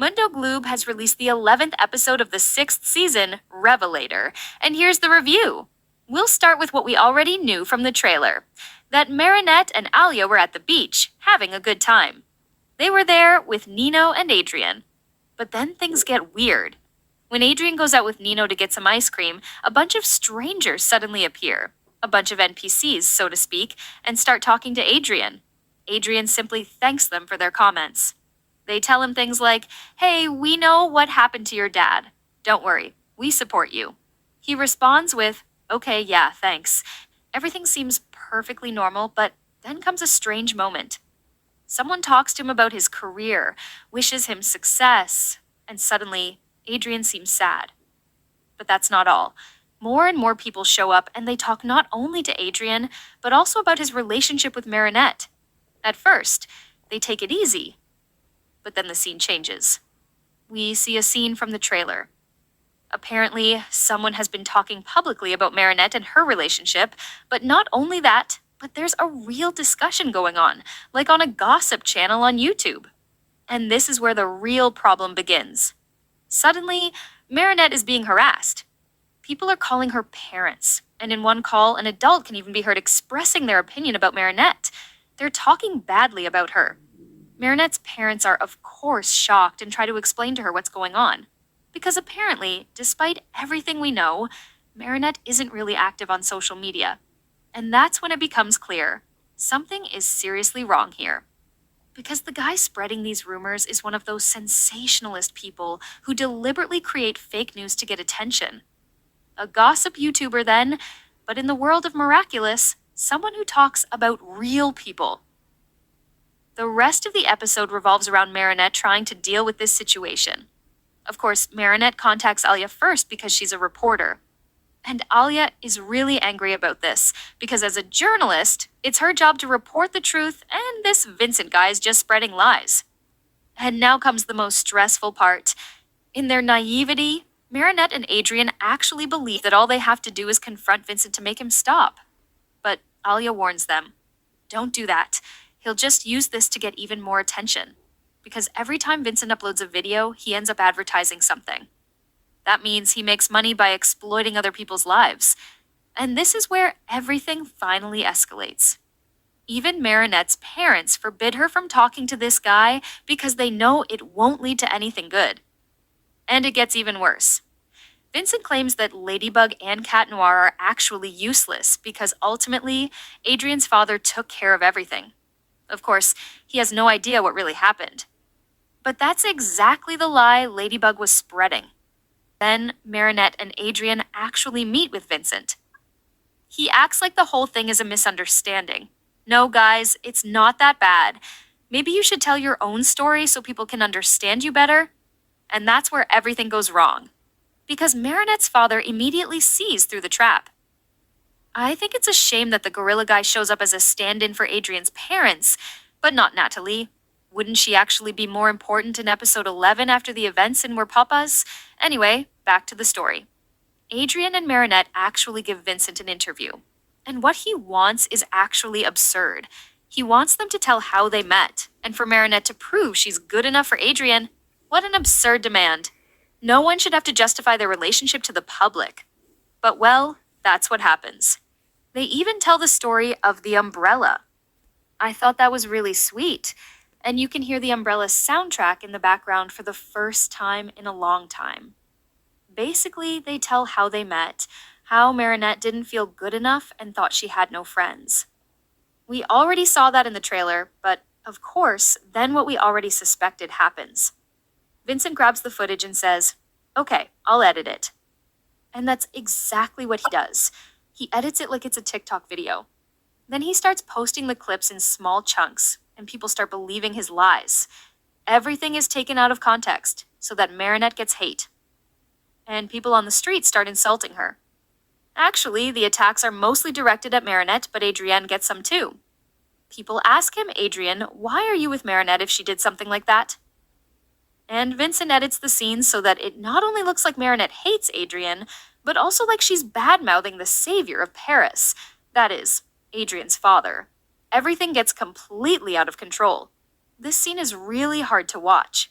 Mundo Gloob has released the 11th episode of the 6th season, Revelator, and here's the review. We'll start with what we already knew from the trailer, that Marinette and Alia were at the beach, having a good time. They were there with Nino and Adrian. But then things get weird. When Adrian goes out with Nino to get some ice cream, a bunch of strangers suddenly appear, a bunch of NPCs, so to speak, and start talking to Adrian. Adrian simply thanks them for their comments. They tell him things like, "Hey, we know what happened to your dad. Don't worry, we support you." He responds with, "Okay, yeah, thanks." Everything seems perfectly normal, but then comes a strange moment. Someone talks to him about his career, wishes him success, and suddenly, Adrian seems sad. But that's not all. More and more people show up, and they talk not only to Adrian, but also about his relationship with Marinette. At first, they take it easy. But then the scene changes. We see a scene from the trailer. Apparently, someone has been talking publicly about Marinette and her relationship, but not only that, but there's a real discussion going on, like on a gossip channel on YouTube. And this is where the real problem begins. Suddenly, Marinette is being harassed. People are calling her parents, and in one call, an adult can even be heard expressing their opinion about Marinette. They're talking badly about her. Marinette's parents are, of course, shocked and try to explain to her what's going on. Because apparently, despite everything we know, Marinette isn't really active on social media. And that's when it becomes clear. Something is seriously wrong here. Because the guy spreading these rumors is one of those sensationalist people who deliberately create fake news to get attention. A gossip YouTuber then, but in the world of Miraculous, someone who talks about real people. The rest of the episode revolves around Marinette trying to deal with this situation. Of course, Marinette contacts Alia first because she's a reporter. And Alia is really angry about this, because as a journalist, it's her job to report the truth, and this Vincent guy is just spreading lies. And now comes the most stressful part. In their naivety, Marinette and Adrian actually believe that all they have to do is confront Vincent to make him stop. But Alia warns them, don't do that. He'll just use this to get even more attention. Because every time Vincent uploads a video, he ends up advertising something. That means he makes money by exploiting other people's lives. And this is where everything finally escalates. Even Marinette's parents forbid her from talking to this guy because they know it won't lead to anything good. And it gets even worse. Vincent claims that Ladybug and Cat Noir are actually useless because ultimately, Adrian's father took care of everything. Of course, he has no idea what really happened. But that's exactly the lie Ladybug was spreading. Then Marinette and Adrian actually meet with Vincent. He acts like the whole thing is a misunderstanding. No, guys, it's not that bad. Maybe you should tell your own story so people can understand you better. And that's where everything goes wrong. Because Marinette's father immediately sees through the trap. I think it's a shame that the gorilla guy shows up as a stand-in for Adrian's parents, but not Natalie. Wouldn't she actually be more important in episode 11 after the events in Were Papas? Anyway, back to the story. Adrian and Marinette actually give Vincent an interview. And what he wants is actually absurd. He wants them to tell how they met, and for Marinette to prove she's good enough for Adrian. What an absurd demand. No one should have to justify their relationship to the public. But well, that's what happens. They even tell the story of the umbrella. I thought that was really sweet. And you can hear the Umbrella's soundtrack in the background for the first time in a long time. Basically, they tell how they met, how Marinette didn't feel good enough and thought she had no friends. We already saw that in the trailer, but of course, then what we already suspected happens. Vincent grabs the footage and says, "Okay, I'll edit it." And that's exactly what he does. He edits it like it's a TikTok video. Then he starts posting the clips in small chunks, and people start believing his lies. Everything is taken out of context, so that Marinette gets hate. And people on the street start insulting her. Actually, the attacks are mostly directed at Marinette, but Adrian gets some too. People ask him, "Adrian, why are you with Marinette if she did something like that?" And Vincent edits the scene so that it not only looks like Marinette hates Adrian, but also like she's bad-mouthing the savior of Paris. That is, Adrian's father. Everything gets completely out of control. This scene is really hard to watch.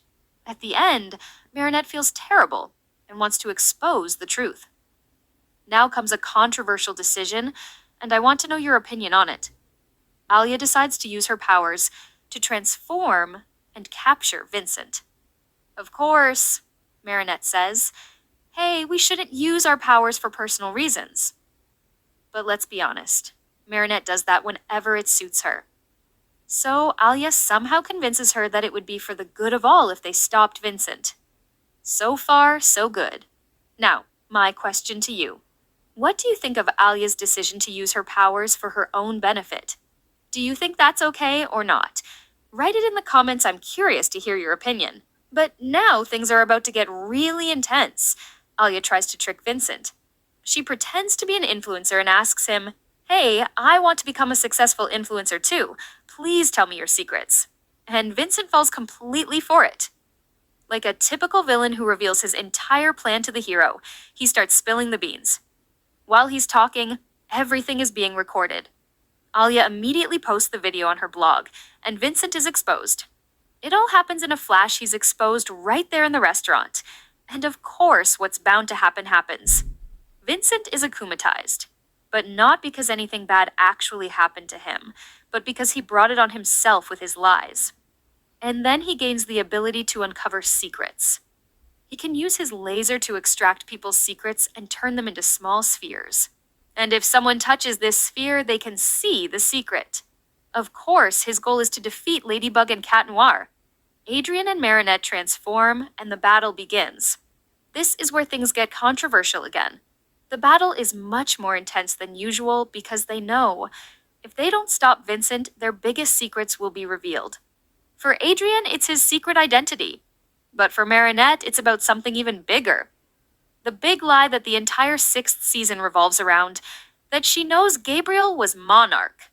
At the end, Marinette feels terrible and wants to expose the truth. Now comes a controversial decision, and I want to know your opinion on it. Alia decides to use her powers to transform and capture Vincent. Of course, Marinette says, hey, we shouldn't use our powers for personal reasons. But let's be honest, Marinette does that whenever it suits her. So Alia somehow convinces her that it would be for the good of all if they stopped Vincent. So far, so good. Now, my question to you. What do you think of Alia's decision to use her powers for her own benefit? Do you think that's okay or not? Write it in the comments, I'm curious to hear your opinion. But now things are about to get really intense. Alia tries to trick Vincent. She pretends to be an influencer and asks him, hey, I want to become a successful influencer too. Please tell me your secrets. And Vincent falls completely for it. Like a typical villain who reveals his entire plan to the hero, he starts spilling the beans. While he's talking, everything is being recorded. Alia immediately posts the video on her blog, and Vincent is exposed. It all happens in a flash. He's exposed right there in the restaurant. And of course, what's bound to happen happens. Vincent is akumatized, but not because anything bad actually happened to him, but because he brought it on himself with his lies. And then he gains the ability to uncover secrets. He can use his laser to extract people's secrets and turn them into small spheres. And if someone touches this sphere, they can see the secret. Of course, his goal is to defeat Ladybug and Cat Noir. Adrien and Marinette transform, and the battle begins. This is where things get controversial again. The battle is much more intense than usual because they know if they don't stop Vincent, their biggest secrets will be revealed. For Adrien, it's his secret identity. But for Marinette, it's about something even bigger. The big lie that the entire 6th season revolves around, that she knows Gabriel was Monarch.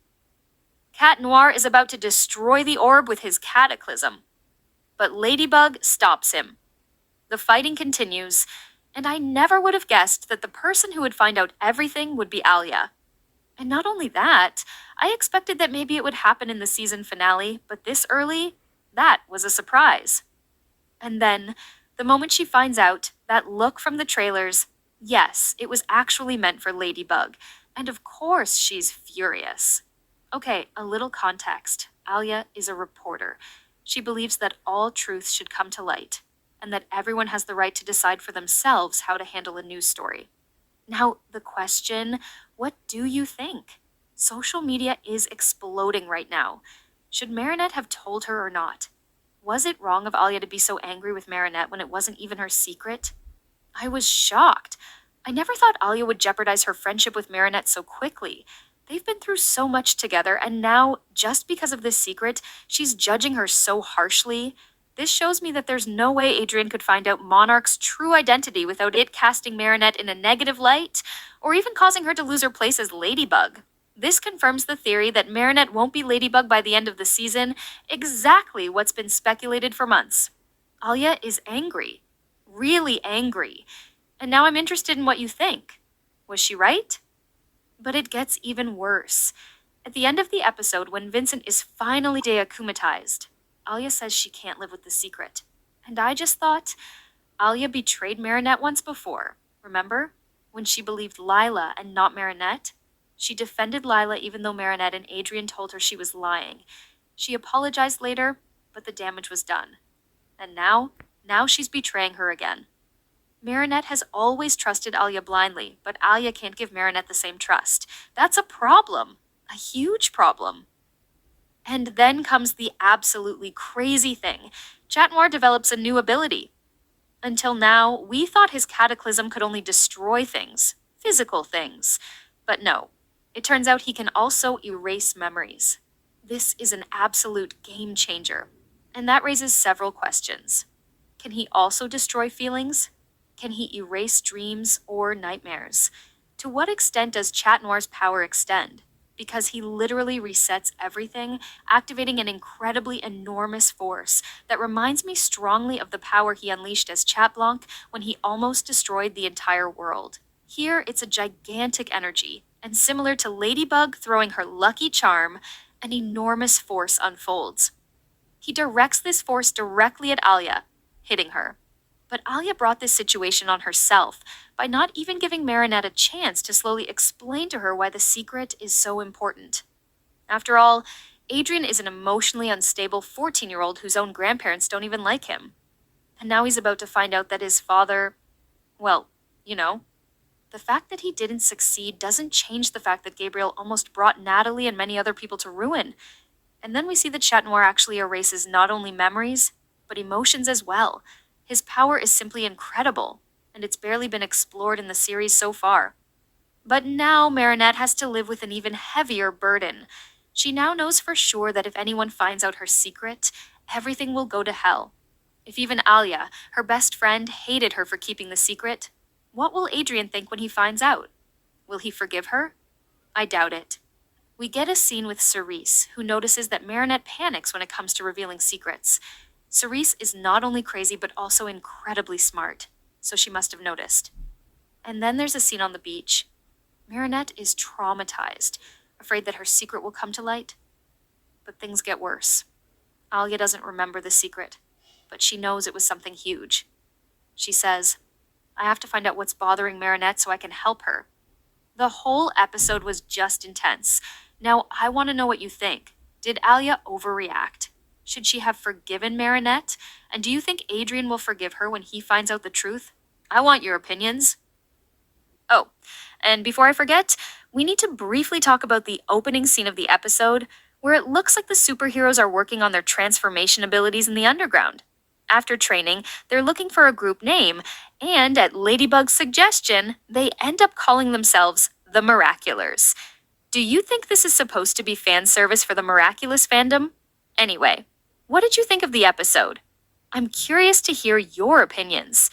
Cat Noir is about to destroy the orb with his cataclysm. But Ladybug stops him. The fighting continues, and I never would have guessed that the person who would find out everything would be Alia. And not only that, I expected that maybe it would happen in the season finale, but this early, that was a surprise. And then, the moment she finds out, that look from the trailers, yes, it was actually meant for Ladybug. And of course she's furious. Okay, a little context. Alia is a reporter. She believes that all truths should come to light, and that everyone has the right to decide for themselves how to handle a news story. Now, the question, what do you think? Social media is exploding right now. Should Marinette have told her or not? Was it wrong of Alia to be so angry with Marinette when it wasn't even her secret? I was shocked. I never thought Alia would jeopardize her friendship with Marinette so quickly. They've been through so much together, and now, just because of this secret, she's judging her so harshly. This shows me that there's no way Adrien could find out Monarch's true identity without it casting Marinette in a negative light, or even causing her to lose her place as Ladybug. This confirms the theory that Marinette won't be Ladybug by the end of the season, exactly what's been speculated for months. Alia is angry. Really angry. And now I'm interested in what you think. Was she right? But it gets even worse. At the end of the episode, when Vincent is finally de-akumatized, Alia says she can't live with the secret. And I just thought, Alia betrayed Marinette once before. Remember? When she believed Lila and not Marinette? She defended Lila even though Marinette and Adrien told her she was lying. She apologized later, but the damage was done. And now she's betraying her again. Marinette has always trusted Alia blindly, but Alia can't give Marinette the same trust. That's a problem. A huge problem. And then comes the absolutely crazy thing. Cat Noir develops a new ability. Until now, we thought his cataclysm could only destroy things, physical things. But no, it turns out he can also erase memories. This is an absolute game changer. And that raises several questions. Can he also destroy feelings? Can he erase dreams or nightmares? To what extent does Cat Noir's power extend? Because he literally resets everything, activating an incredibly enormous force that reminds me strongly of the power he unleashed as Chat Blanc when he almost destroyed the entire world. Here, it's a gigantic energy, and similar to Ladybug throwing her lucky charm, an enormous force unfolds. He directs this force directly at Alia. hitting her. But Alia brought this situation on herself by not even giving Marinette a chance to slowly explain to her why the secret is so important. After all, Adrien is an emotionally unstable 14-year-old whose own grandparents don't even like him. And now he's about to find out that his father, well, the fact that he didn't succeed doesn't change the fact that Gabriel almost brought Natalie and many other people to ruin. And then we see that Chat Noir actually erases not only memories, but emotions as well. His power is simply incredible, and it's barely been explored in the series so far. But now Marinette has to live with an even heavier burden. She now knows for sure that if anyone finds out her secret, everything will go to hell. If even Alia, her best friend, hated her for keeping the secret, what will Adrien think when he finds out? Will he forgive her? I doubt it. We get a scene with Cerise, who notices that Marinette panics when it comes to revealing secrets. Cerise is not only crazy but also incredibly smart, so she must have noticed. And then there's a scene on the beach. Marinette is traumatized, afraid that her secret will come to light. But things get worse. Alia doesn't remember the secret, but she knows it was something huge. She says, I have to find out what's bothering Marinette so I can help her. The whole episode was just intense. Now, I want to know what you think. Did Alia overreact? Should she have forgiven Marinette? And do you think Adrien will forgive her when he finds out the truth? I want your opinions. Oh, and before I forget, we need to briefly talk about the opening scene of the episode, where it looks like the superheroes are working on their transformation abilities in the underground. After training, they're looking for a group name, and at Ladybug's suggestion, they end up calling themselves the Miraculous. Do you think this is supposed to be fan service for the Miraculous fandom? Anyway, what did you think of the episode? I'm curious to hear your opinions.